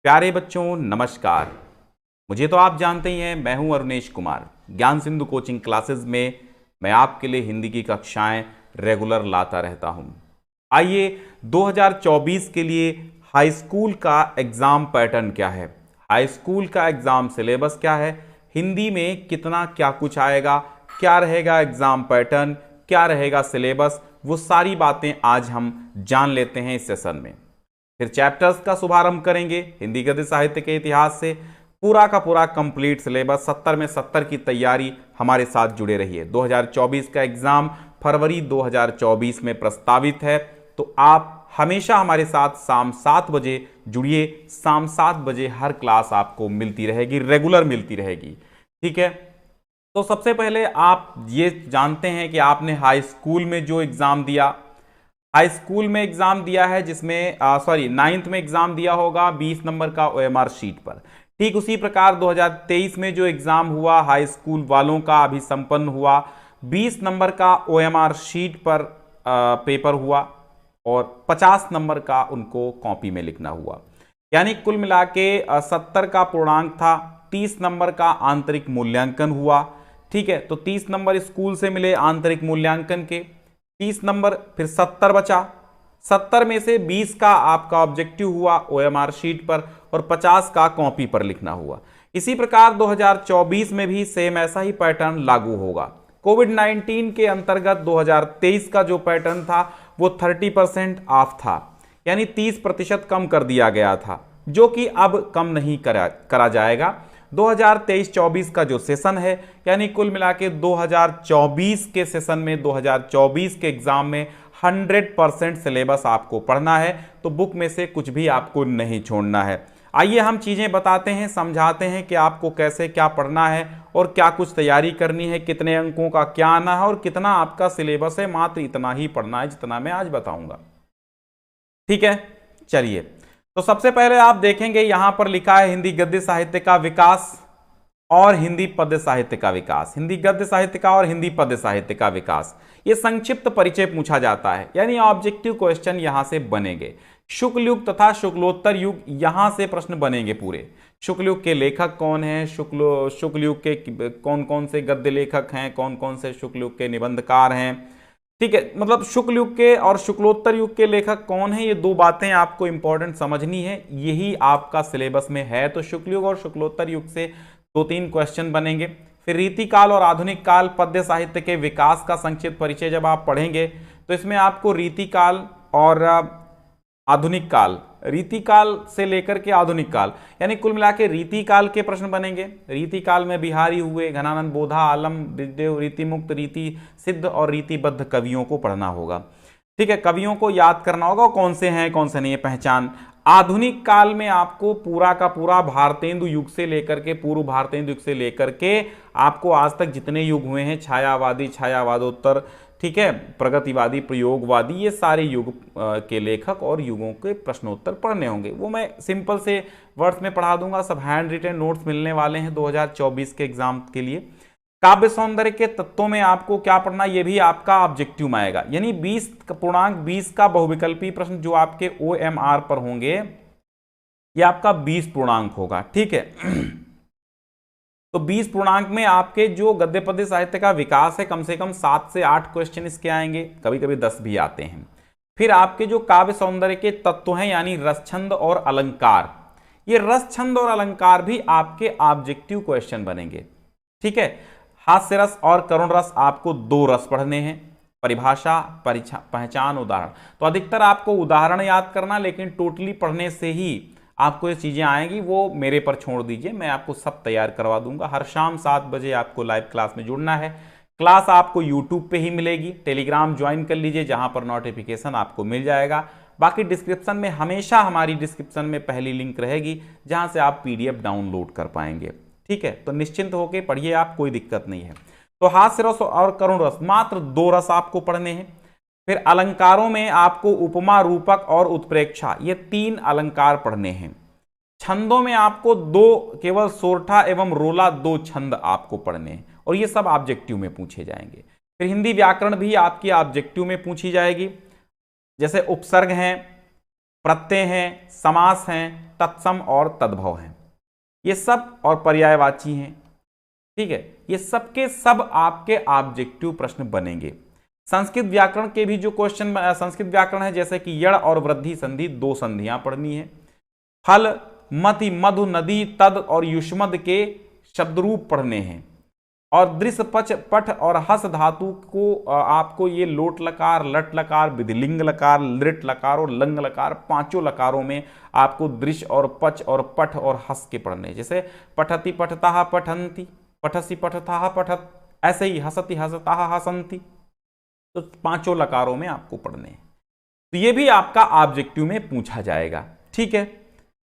प्यारे बच्चों नमस्कार। मुझे तो आप जानते ही हैं, मैं हूं अरुणेश कुमार। ज्ञान सिंधु कोचिंग क्लासेस में मैं आपके लिए हिंदी की कक्षाएं रेगुलर लाता रहता हूं। आइए 2024 के लिए हाई स्कूल का एग्जाम पैटर्न क्या है, हाई स्कूल का एग्जाम सिलेबस क्या है, हिंदी में कितना क्या कुछ आएगा, क्या रहेगा एग्जाम पैटर्न, क्या रहेगा सिलेबस, वो सारी बातें आज हम जान लेते हैं इस सेशन में। फिर चैप्टर्स का शुभारंभ करेंगे हिंदी गद्य साहित्य के इतिहास से। पूरा का पूरा कंप्लीट सिलेबस 70 में 70 की तैयारी हमारे साथ जुड़े रहिए। 2024 का एग्जाम फरवरी 2024 में प्रस्तावित है, तो आप हमेशा हमारे साथ शाम 7 बजे जुड़िए। शाम 7 बजे हर क्लास आपको मिलती रहेगी, रेगुलर मिलती रहेगी। ठीक है, तो सबसे पहले आप ये जानते हैं कि आपने हाई स्कूल में जो एग्जाम दिया, हाई स्कूल में एग्जाम दिया है जिसमें नाइन्थ में एग्जाम दिया होगा 20 नंबर का ओएमआर शीट पर। ठीक उसी प्रकार 2023 में जो एग्जाम हुआ हाई स्कूल वालों का अभी संपन्न हुआ, 20 नंबर का ओएमआर शीट पर पेपर हुआ और 50 नंबर का उनको कॉपी में लिखना हुआ। यानी कुल मिला के 70 का पूर्णांक था, 30 नंबर का आंतरिक मूल्यांकन हुआ। ठीक है, तो 30 नंबर स्कूल से मिले आंतरिक मूल्यांकन के, 30 नंबर, फिर 70 बचा। 70 में से 20 का आपका ऑब्जेक्टिव हुआ ओएमआर शीट पर और 50 का कॉपी पर लिखना हुआ। इसी प्रकार 2024 में भी सेम ऐसा ही पैटर्न लागू होगा। कोविड 19 के अंतर्गत 2023 का जो पैटर्न था वो 30% ऑफ था, यानी 30% कम कर दिया गया था, जो कि अब कम नहीं करा जाएगा। 2023-24 का जो सेशन है, यानी कुल मिला के 2024 के सेशन में, 2024 के एग्जाम में 100% सिलेबस आपको पढ़ना है, तो बुक में से कुछ भी आपको नहीं छोड़ना है। आइए हम चीज़ें बताते हैं, समझाते हैं कि आपको कैसे क्या पढ़ना है और क्या कुछ तैयारी करनी है, कितने अंकों का क्या आना है और कितना आपका सिलेबस है। मात्र इतना ही पढ़ना है जितना मैं आज बताऊंगा। ठीक है, चलिए, तो सबसे पहले आप देखेंगे यहां पर लिखा है हिंदी गद्य साहित्य का विकास और हिंदी पद्य साहित्य का विकास। हिंदी गद्य साहित्य का और हिंदी पद्य साहित्य का विकास, ये संक्षिप्त परिचय पूछा जाता है, यानी ऑब्जेक्टिव क्वेश्चन यहां से बनेंगे। शुक्ल युग तथा शुक्लोत्तर युग, यहां से प्रश्न बनेंगे पूरे। शुक्ल युग के लेखक कौन हैं, शुक्ल युग के कौन कौन से गद्य लेखक हैं, कौन कौन से शुक्ल युग के निबंधकार हैं। ठीक है, मतलब शुक्ल युग के और शुक्लोत्तर युग के लेखक कौन है, ये दो बातें आपको इंपॉर्टेंट समझनी है। यही आपका सिलेबस में है, तो शुक्ल युग और शुक्लोत्तर युग से 2-3 क्वेश्चन बनेंगे। फिर रीतिकाल और आधुनिक काल पद्य साहित्य के विकास का संक्षिप्त परिचय जब आप पढ़ेंगे, तो इसमें आपको रीतिकाल और आधुनिक काल, रीतिकाल से लेकर के आधुनिक काल, यानी कुल मिला के रीतिकाल के प्रश्न बनेंगे। रीतिकाल में बिहारी हुए, घनानंद, बोधा, आलम, ऋग्देव, रीतिमुक्त, रीति सिद्ध और रीतिबद्ध कवियों को पढ़ना होगा। ठीक है, कवियों को याद करना होगा कौन से हैं कौन से नहीं है, पहचान। आधुनिक काल में आपको पूरा का पूरा भारतेंदु युग से लेकर के, पूर्व भारतेंदु युग से लेकर के आपको आज तक जितने युग हुए हैं, छायावादी, छायावादोत्तर, ठीक है, प्रगतिवादी, प्रयोगवादी, ये सारे युग के लेखक और युगों के प्रश्नोत्तर पढ़ने होंगे। वो मैं सिंपल से वर्ड्स में पढ़ा दूंगा, सब हैंड रिटन नोट्स मिलने वाले हैं 2024 के एग्जाम के लिए। काव्य सौंदर्य के तत्वों में आपको क्या पढ़ना, ये भी आपका ऑब्जेक्टिव में आएगा, यानी 20 का बहुविकल्पी प्रश्न जो आपके ओएमआर पर होंगे, ये आपका 20 पूर्णांक होगा। ठीक है, तो 20 पूर्णांक में आपके जो गद्य पद्य साहित्य का विकास है, कम से कम 7 से 8 क्वेश्चन इसके आएंगे, कभी कभी 10 भी आते हैं। फिर आपके जो काव्य सौंदर्य के तत्व हैं, यानी रस, छंद और अलंकार, ये रस, छंद और अलंकार भी आपके ऑब्जेक्टिव क्वेश्चन बनेंगे। ठीक है, हास्य रस और करुण रस, आपको 2 रस पढ़ने हैं। परिभाषा, पहचान, उदाहरण, तो अधिकतर आपको उदाहरण याद करना, लेकिन टोटली पढ़ने से ही आपको ये चीजें आएंगी, वो मेरे पर छोड़ दीजिए, मैं आपको सब तैयार करवा दूंगा। हर शाम 7 बजे आपको लाइव क्लास में जुड़ना है। क्लास आपको यूट्यूब पे ही मिलेगी, टेलीग्राम ज्वाइन कर लीजिए, जहां पर नोटिफिकेशन आपको मिल जाएगा। बाकी डिस्क्रिप्शन में, हमेशा हमारी डिस्क्रिप्शन में पहली लिंक रहेगी, जहां से आप पीडीएफ डाउनलोड कर पाएंगे। ठीक है, तो निश्चिंत होकर पढ़िए आप, कोई दिक्कत नहीं है। तो हास्य रस और करुण रस, मात्र 2 रस आपको पढ़ने हैं। फिर अलंकारों में आपको उपमा, रूपक और उत्प्रेक्षा, ये 3 अलंकार पढ़ने हैं। छंदों में आपको 2, केवल सोरठा एवं रोला 2 छंद आपको पढ़ने हैं, और ये सब ऑब्जेक्टिव में पूछे जाएंगे। फिर हिंदी व्याकरण भी आपकी ऑब्जेक्टिव में पूछी जाएगी, जैसे उपसर्ग हैं, प्रत्यय हैं, समास हैं, तत्सम और तद्भव हैं, ये सब, और पर्यायवाची हैं। ठीक है, ये सब के सब आपके ऑब्जेक्टिव प्रश्न बनेंगे। संस्कृत व्याकरण के भी जो क्वेश्चन, संस्कृत व्याकरण है जैसे कि यड़ और वृद्धि संधि, दो संधियां पढ़नी है। फल, मति, मधु, नदी, तद और युष्मद के शब्द रूप पढ़ने हैं। और दृश्य, पच, पठ और हस धातु को आपको ये लोट लकार, लट लकार, विधिलिंग लकार, लृट लकार और लंग लकार, पांचों लकारों में आपको दृश्य और पच और पठ और हस के पढ़ने, जैसे पठति पठता पठंती, पठसी पठता पठत, ऐसे ही हसति हसता हसंती, तो पांचों लकारों में आपको पढ़ने हैं। तो ये भी आपका ऑब्जेक्टिव में पूछा जाएगा। ठीक है,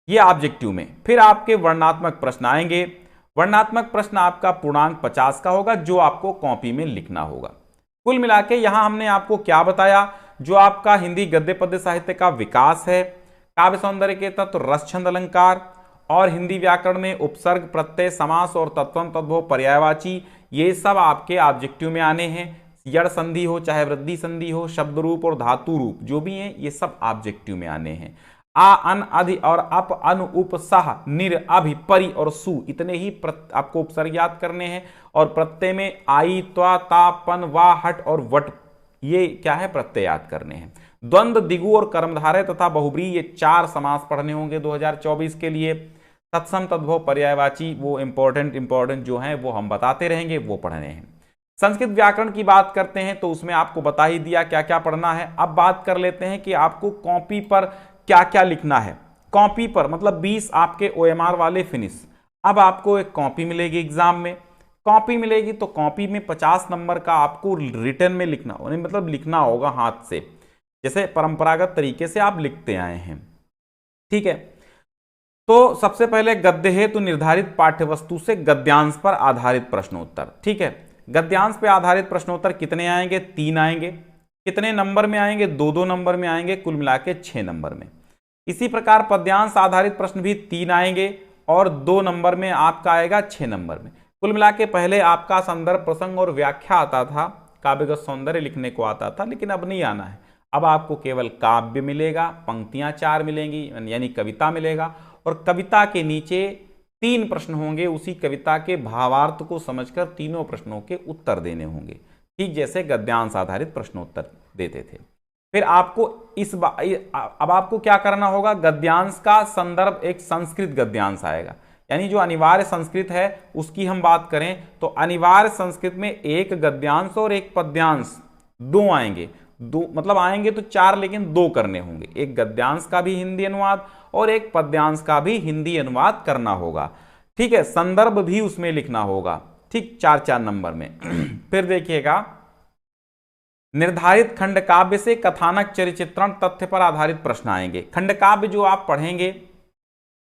ये ऑब्जेक्टिव में। फिर आपके वर्णात्मक प्रश्न आएंगे। वर्णात्मक प्रश्न आपका पूर्णांक 50 का होगा, जो आपको कॉपी में लिखना होगा। कुल मिला के यहां हमने आपको क्या बताया, जो आपका हिंदी गद्य पद्य साहित्य का विकास है, काव्य सौंदर्य के तत्व, रस छंद अलंकार, और हिंदी व्याकरण में उपसर्ग, प्रत्यय, समास और तत्सम तद्भव, पर्यायवाची, ये सब आपके ऑब्जेक्टिव में आने हैं। यड़ संधि हो चाहे वृद्धि संधि हो, शब्द रूप और धातु रूप जो भी हैं, ये सब ऑब्जेक्टिव में आने हैं। आ, अन, अधि और अप, अनु, उप, सह, निर, अभि, परि और सु, इतने ही आपको उपसर्ग याद करने हैं। और प्रत्यय में आई, त्वा, ता, पन, वा, हट और वट, ये क्या है, प्रत्यय याद करने हैं। द्वंद्व, दिगु और कर्मधारय तथा बहुब्री, ये 4 समास पढ़ने होंगे 2024 के लिए। तत्सम तद्भव पर्यायवाची, वो इंपॉर्टेंट जो हैं वो हम बताते रहेंगे, वो पढ़ने हैं। संस्कृत व्याकरण की बात करते हैं तो उसमें आपको बता ही दिया क्या क्या पढ़ना है। अब बात कर लेते हैं कि आपको कॉपी पर क्या क्या लिखना है। कॉपी पर मतलब 20 आपके OMR वाले फिनिश। अब आपको एक कॉपी मिलेगी एग्जाम में, कॉपी मिलेगी तो कॉपी में 50 नंबर का आपको रिटर्न में लिखना होगा, मतलब लिखना होगा हाथ से, जैसे परंपरागत तरीके से आप लिखते आए हैं। ठीक है, तो सबसे पहले गद्य है तो निर्धारित पाठ्यवस्तु से गद्यांश पर आधारित प्रश्नोत्तर। ठीक है, गद्यांश पे आधारित प्रश्नोत्तर कितने आएंगे, 3 आएंगे। कितने नंबर में आएंगे, 2-2 नंबर में आएंगे, कुल मिला के 6 नंबर में। इसी प्रकार पद्यांश आधारित प्रश्न भी 3 आएंगे और 2 नंबर में आपका आएगा 6 नंबर में। कुल मिला के पहले आपका संदर्भ, प्रसंग और व्याख्या आता था, काव्यगत सौंदर्य लिखने को आता था, लेकिन अब नहीं आना है। अब आपको केवल काव्य मिलेगा, पंक्तियां 4 मिलेंगी, यानी कविता मिलेगा, और कविता के नीचे 3 प्रश्न होंगे, उसी कविता के भावार्थ को समझकर तीनों प्रश्नों के उत्तर देने होंगे, ठीक जैसे गद्यांश आधारित प्रश्नोत्तर देते थे। फिर आपको अब आपको क्या करना होगा, गद्यांश का संदर्भ एक संस्कृत गद्यांश आएगा, यानी जो अनिवार्य संस्कृत है उसकी हम बात करें तो अनिवार्य संस्कृत में एक गद्यांश और एक पद्यांश 2 आएंगे। 2 मतलब आएंगे तो 4, लेकिन 2 करने होंगे, एक गद्यांश का भी हिंदी अनुवाद और एक पद्यांश का भी हिंदी अनुवाद करना होगा। ठीक है, संदर्भ भी उसमें लिखना होगा, ठीक 4-4 नंबर में। फिर देखिएगा, निर्धारित खंड काव्य से कथानक, चरिचित्रण, तथ्य पर आधारित प्रश्न आएंगे। खंड काव्य जो आप पढ़ेंगे,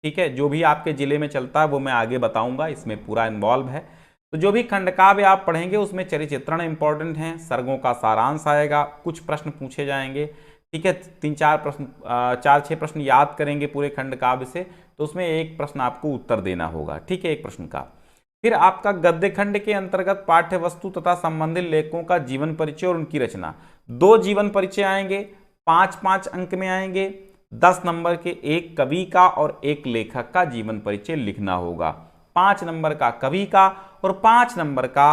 ठीक है, जो भी आपके जिले में चलता है वो मैं आगे बताऊंगा, इसमें पूरा इन्वॉल्व है। तो जो भी खंड काव्य आप पढ़ेंगे उसमें चरिचित्रण इंपॉर्टेंट हैं, सर्गों का सारांश आएगा, कुछ प्रश्न पूछे जाएंगे। ठीक है, 3-4 प्रश्न, 4-6 प्रश्न याद करेंगे पूरे खंड काव्य से, तो उसमें एक प्रश्न आपको उत्तर देना होगा। ठीक है, एक प्रश्न का। फिर आपका गद्य खंड के अंतर्गत पाठ्य वस्तु तथा संबंधित लेखकों का जीवन परिचय और उनकी रचना, 2 जीवन परिचय आएंगे, 5-5 अंक में आएंगे। 10 नंबर के एक कवि का और एक लेखक का जीवन परिचय लिखना होगा, 5 नंबर का कवि का और 5 नंबर का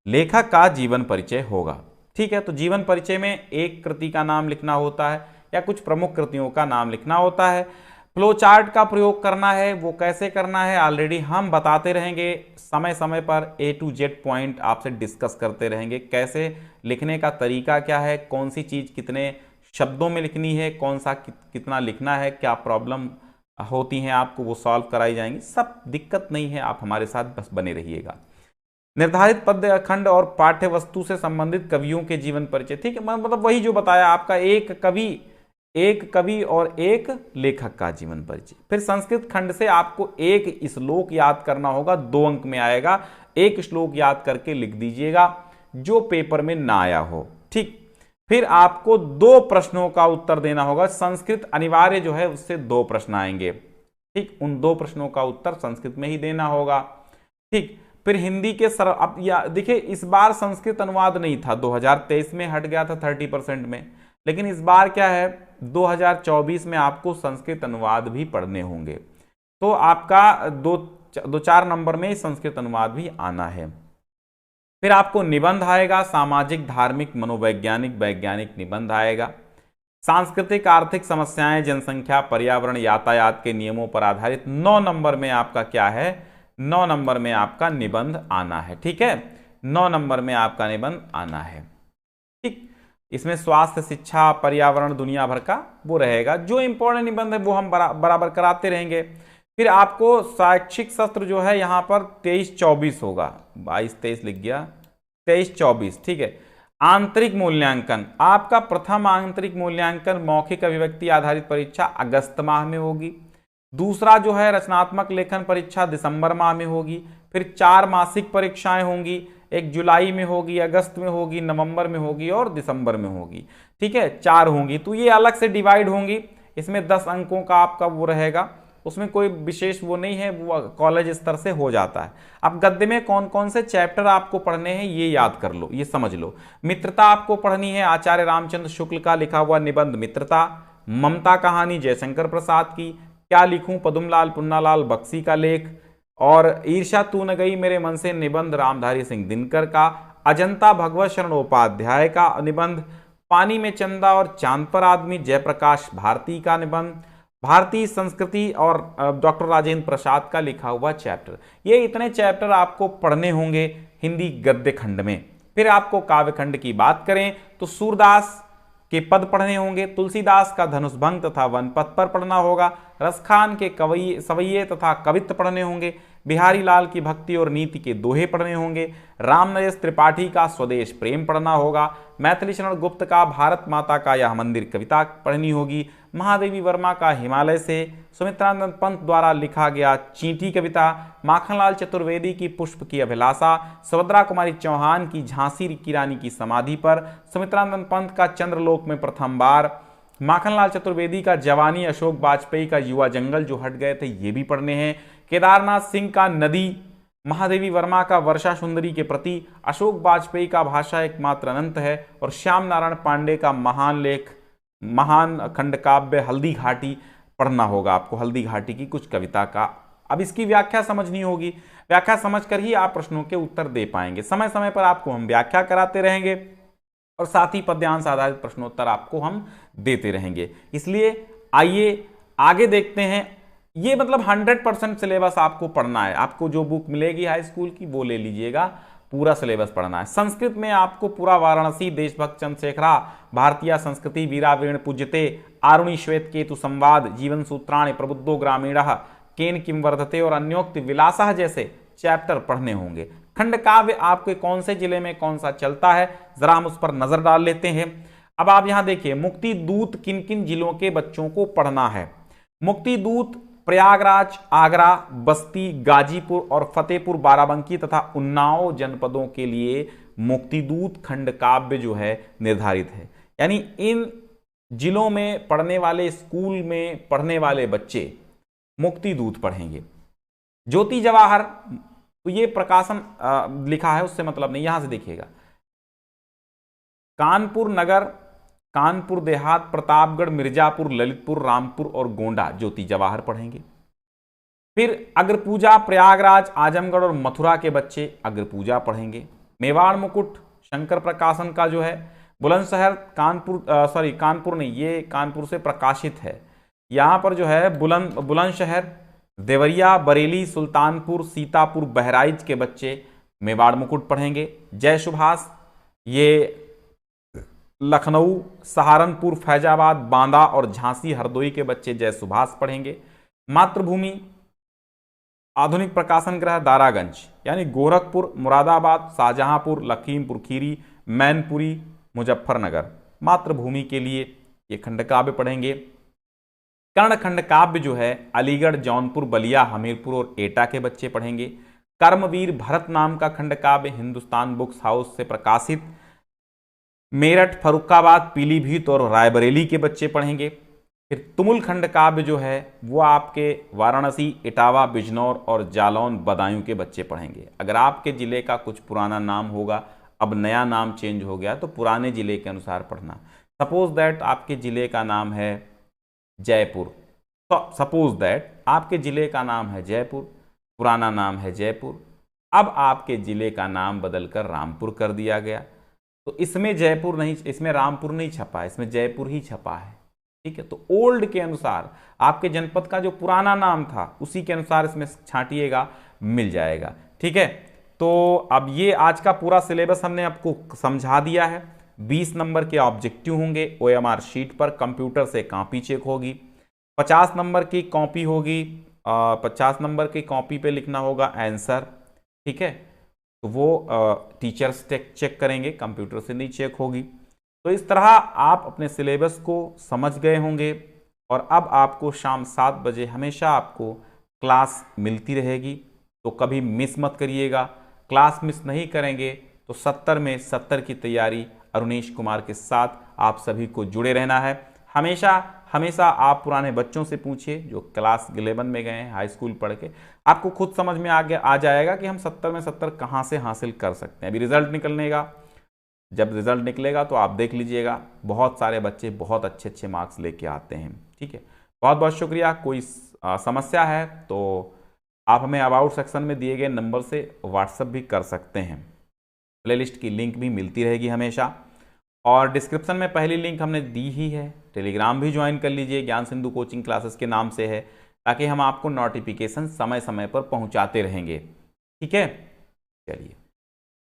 लेखक का जीवन परिचय होगा। ठीक है, तो जीवन परिचय में एक कृति का नाम लिखना होता है या कुछ प्रमुख कृतियों का नाम लिखना होता है। फ्लो चार्ट का प्रयोग करना है, वो कैसे करना है ऑलरेडी हम बताते रहेंगे, समय समय पर A to Z पॉइंट आपसे डिस्कस करते रहेंगे, कैसे लिखने का तरीका क्या है, कौन सी चीज़ कितने शब्दों में लिखनी है, कौन सा कितना लिखना है, क्या प्रॉब्लम होती हैं आपको वो सॉल्व कराई जाएंगी, सब दिक्कत नहीं है, आप हमारे साथ बस बने रहिएगा। निर्धारित पद्य खंड और पाठ्य वस्तु से संबंधित कवियों के जीवन परिचय। ठीक है, मतलब वही जो बताया आपका, एक कवि और एक लेखक का जीवन परिचय। फिर संस्कृत खंड से आपको एक श्लोक याद करना होगा, 2 अंक में आएगा, एक श्लोक याद करके लिख दीजिएगा जो पेपर में ना आया हो। ठीक, फिर आपको 2 प्रश्नों का उत्तर देना होगा, संस्कृत अनिवार्य जो है उससे 2 प्रश्न आएंगे। ठीक, उन 2 प्रश्नों का उत्तर संस्कृत में ही देना होगा। ठीक, फिर हिंदी के अब या देखिए, इस बार संस्कृत अनुवाद नहीं था, 2023 में हट गया था 30% में, लेकिन इस बार क्या है, 2024 में आपको संस्कृत अनुवाद भी पढ़ने होंगे, तो आपका दो चार नंबर में संस्कृत अनुवाद भी आना है। फिर आपको निबंध आएगा, सामाजिक, धार्मिक, मनोवैज्ञानिक, वैज्ञानिक निबंध आएगा। सांस्कृतिक, आर्थिक समस्याएं, जनसंख्या, पर्यावरण, यातायात के नियमों पर आधारित 9 नंबर में आपका क्या है, 9 नंबर में आपका निबंध आना है। ठीक है, 9 नंबर में आपका निबंध आना है। ठीक, इसमें स्वास्थ्य, शिक्षा, पर्यावरण, दुनिया भर का वो रहेगा। जो इंपॉर्टेंट निबंध है वो हम बराबर कराते रहेंगे। फिर आपको शैक्षिक सत्र जो है यहाँ पर 23-24 होगा, 22-23 लिख गया, 23-24। ठीक है, आंतरिक मूल्यांकन, आपका प्रथम आंतरिक मूल्यांकन मौखिक अभिव्यक्ति आधारित परीक्षा अगस्त माह में होगी। दूसरा जो है रचनात्मक लेखन परीक्षा दिसंबर माह में होगी। फिर 4 मासिक परीक्षाएं होंगी, एक जुलाई में होगी, अगस्त में होगी, नवंबर में होगी और दिसंबर में होगी। ठीक है, 4 होंगी, तो ये अलग से डिवाइड होंगी। इसमें 10 अंकों का आपका वो रहेगा, उसमें कोई विशेष वो नहीं है, वो कॉलेज स्तर से हो जाता है। अब गद्य में कौन कौन से चैप्टर आपको पढ़ने हैं ये याद कर लो, ये समझ लो। मित्रता आपको पढ़नी है, आचार्य रामचंद्र शुक्ल का लिखा हुआ निबंध मित्रता। ममता कहानी जयशंकर प्रसाद की, क्या लिखूं पद्मलाल पुन्नालाल बख्शी का लेख। और ईर्ष्या तू न गई मेरे मन से निबंध रामधारी सिंह दिनकर का। अजंता भगवत शरण उपाध्याय का निबंध। पानी में चंदा और चांद पर आदमी जयप्रकाश भारती का निबंध। भारतीय संस्कृति और डॉक्टर राजेंद्र प्रसाद का लिखा हुआ चैप्टर। ये इतने चैप्टर आपको पढ़ने होंगे हिंदी गद्य खंड में। फिर आपको काव्य खंड की बात करें तो सूरदास के पद पढ़ने होंगे, तुलसीदास का धनुषभंग तथा वनपथ पर पढ़ना होगा, रसखान के सवैये तथा कवित्व पढ़ने होंगे, बिहारी लाल की भक्ति और नीति के दोहे पढ़ने होंगे, रामनरेश त्रिपाठी का स्वदेश प्रेम पढ़ना होगा, मैथिली शरण गुप्त का भारत माता का यह मंदिर कविता पढ़नी होगी, महादेवी वर्मा का हिमालय से, सुमित्रानंद पंत द्वारा लिखा गया चींटी कविता, माखनलाल चतुर्वेदी की पुष्प की अभिलाषा, सुभद्रा कुमारी चौहान की झांसी की रानी की समाधि पर, सुमित्रानंद पंत का चंद्रलोक में प्रथम बार, माखनलाल चतुर्वेदी का जवानी, अशोक वाजपेयी का युवा जंगल जो हट गए थे ये भी पढ़ने हैं, केदारनाथ सिंह का नदी, महादेवी वर्मा का वर्षा सुंदरी के प्रति, अशोक वाजपेयी का भाषा एकमात्र अनंत है, और श्याम नारायण पांडे का महान लेख, महान खंड काव्य हल्दी घाटी पढ़ना होगा आपको, हल्दी घाटी की कुछ कविता का। अब इसकी व्याख्या समझनी होगी, व्याख्या समझकर ही आप प्रश्नों के उत्तर दे पाएंगे। समय समय पर आपको हम व्याख्या कराते रहेंगे और साथ ही पद्यांश आधारित प्रश्नोत्तर आपको हम देते रहेंगे। इसलिए आइए आगे देखते हैं। ये मतलब 100% सिलेबस आपको पढ़ना है। आपको जो बुक मिलेगी हाई स्कूल की वो ले लीजिएगा, पूरा सिलेबस पढ़ना है। संस्कृत में आपको पूरा वाराणसी, देशभक्त चंद्रशेखरा, भारतीय संस्कृति, वीरावीण पूज्यते, आरुणि श्वेत केतु संवाद, जीवन सूत्राणि, प्रबुद्धो ग्रामीणः, केन किम वर्धते और अन्योक्ति विलासः जैसे चैप्टर पढ़ने होंगे। खंड काव्य आपके कौन से जिले में कौन सा चलता है जरा हम उस पर नजर डाल लेते हैं। अब आप यहां देखिए, मुक्ति दूत किन किन जिलों के बच्चों को पढ़ना है। मुक्ति दूत प्रयागराज, आगरा, बस्ती, गाजीपुर और फतेहपुर बाराबंकी तथा उन्नाव जनपदों के लिए मुक्तिदूत खंड काव्य जो है निर्धारित है। यानी इन जिलों में पढ़ने वाले, स्कूल में पढ़ने वाले बच्चे मुक्तिदूत पढ़ेंगे। ज्योति जवाहर, तो ये प्रकाशन लिखा है उससे मतलब नहीं, यहां से देखिएगा, कानपुर नगर, कानपुर देहात, प्रतापगढ़, मिर्जापुर, ललितपुर, रामपुर और गोंडा ज्योति जवाहर पढ़ेंगे। फिर अग्रपूजा, प्रयागराज, आजमगढ़ और मथुरा के बच्चे अग्रपूजा पढ़ेंगे। मेवाड़ मुकुट शंकर प्रकाशन का जो है, बुलंदशहर, कानपुर नहीं, ये कानपुर से प्रकाशित है। यहां पर जो है बुलंदशहर, देवरिया, बरेली, सुल्तानपुर, सीतापुर, बहराइच के बच्चे मेवाड़ मुकुट पढ़ेंगे। जय सुभाष, ये लखनऊ, सहारनपुर, फैजाबाद, बांदा और झांसी हरदोई के बच्चे जय सुभाष पढ़ेंगे। मातृभूमि आधुनिक प्रकाशन गृह दारागंज, यानी गोरखपुर, मुरादाबाद, शाहजहांपुर, लखीमपुर खीरी, मैनपुरी, मुजफ्फरनगर मातृभूमि के लिए ये खंड काव्य पढ़ेंगे। कर्ण खंड काव्य जो है अलीगढ़, जौनपुर, बलिया, हमीरपुर और एटा के बच्चे पढ़ेंगे। कर्मवीर भरत नाम का खंड काव्य हिंदुस्तान बुक्स हाउस से प्रकाशित मेरठ, फरुखाबाद, पीलीभीत और रायबरेली के बच्चे पढ़ेंगे। फिर तुमुल खंड काव्य जो है वो आपके वाराणसी, इटावा, बिजनौर और जालौन, बदायूं के बच्चे पढ़ेंगे। अगर आपके जिले का कुछ पुराना नाम होगा, अब नया नाम चेंज हो गया, तो पुराने जिले के अनुसार पढ़ना। सपोज दैट आपके ज़िले का नाम है जयपुर, तो सपोज दैट आपके ज़िले का नाम है जयपुर, पुराना नाम है जयपुर, अब आपके ज़िले का नाम बदलकर रामपुर कर दिया गया, तो इसमें जयपुर नहीं, इसमें रामपुर नहीं छपा है, इसमें जयपुर ही छपा है। ठीक है, तो ओल्ड के अनुसार आपके जनपद का जो पुराना नाम था उसी के अनुसार इसमें छांटिएगा, मिल जाएगा। ठीक है, तो अब ये आज का पूरा सिलेबस हमने आपको समझा दिया है। 20 नंबर के ऑब्जेक्टिव होंगे OMR शीट पर, कंप्यूटर से कॉपी चेक होगी। 50 नंबर की कॉपी होगी, 50 नंबर की कॉपी पे लिखना होगा आंसर। ठीक है, तो वो टीचर्स चेक करेंगे, कंप्यूटर से नहीं चेक होगी। तो इस तरह आप अपने सिलेबस को समझ गए होंगे और अब आपको शाम 7 बजे हमेशा आपको क्लास मिलती रहेगी, तो कभी मिस मत करिएगा। क्लास मिस नहीं करेंगे तो 70 में 70 की तैयारी अरुणेश कुमार के साथ आप सभी को जुड़े रहना है। हमेशा हमेशा आप पुराने बच्चों से पूछिए जो क्लास 11 में गए हैं, हाई स्कूल पढ़ के, आपको खुद समझ में आ जाएगा कि हम 70 में 70 कहाँ से हासिल कर सकते हैं। अभी रिजल्ट निकलने का, जब रिजल्ट निकलेगा तो आप देख लीजिएगा, बहुत सारे बच्चे बहुत अच्छे अच्छे मार्क्स लेके आते हैं। ठीक है, बहुत बहुत शुक्रिया। कोई समस्या है तो आप हमें अबाउट सेक्शन में दिए गए नंबर से व्हाट्सएप भी कर सकते हैं। प्लेलिस्ट की लिंक भी मिलती रहेगी हमेशा, और डिस्क्रिप्शन में पहली लिंक हमने दी ही है। टेलीग्राम भी ज्वाइन कर लीजिए, ज्ञान सिंधु कोचिंग क्लासेस के नाम से है, ताकि हम आपको नोटिफिकेशन समय समय पर पहुंचाते रहेंगे। ठीक है, चलिए।